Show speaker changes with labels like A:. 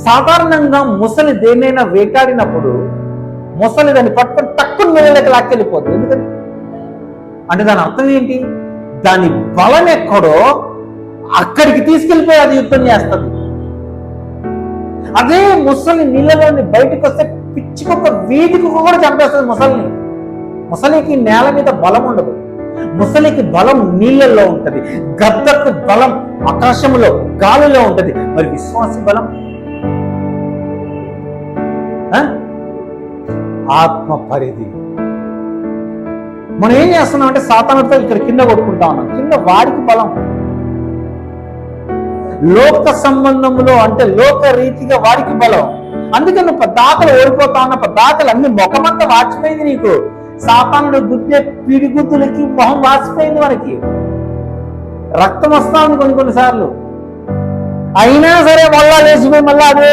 A: సాధారణంగా ముసలి దేన్నైనా వేటాడినప్పుడు ముసలి దాన్ని పట్టుకొని తక్కువ నీళ్ళకి లాక్కెళ్ళిపోతుంది. ఎందుకని అంటే దాని అర్థం ఏంటి? దాని బలం ఎక్కడో అక్కడికి తీసుకెళ్ళిపోయి అది యుద్ధం చేస్తుంది. అదే ముసలి నీళ్ళలోని బయటకు వస్తే పిచ్చికొక్క వీధికి కూడా చంపేస్తుంది ముసలిని. ముసలికి నేల మీద బలం ఉండదు, ముసలికి బలం నీళ్ళల్లో ఉంటది, గద్దకు బలం ఆకాశంలో గాలిలో ఉంటది. మరి విశ్వాసి బలం ఆత్మ పరిధి. మనం ఏం చేస్తున్నాం అంటే సాతానుతో ఇక్కడ కింద కొట్టుకుంటా ఉన్నాం. కింద వాడికి బలం లోక సంబంధంలో, అంటే లోక రీతిగా వాడికి బలం. అందుకే నువ్వు పద్దాకలు ఓడిపోతా ఉన్న పద్దాకలు అన్ని ముఖమంతా వాచిపోయింది. నీకు సాతానుడు గుద్దే పిడిగుద్దులకి మొహం వాచిపోయింది. మనకి రక్తం వస్తా ఉంది కొన్నిసార్లు. అయినా సరే మళ్ళా లేచిపోయి మళ్ళా అదే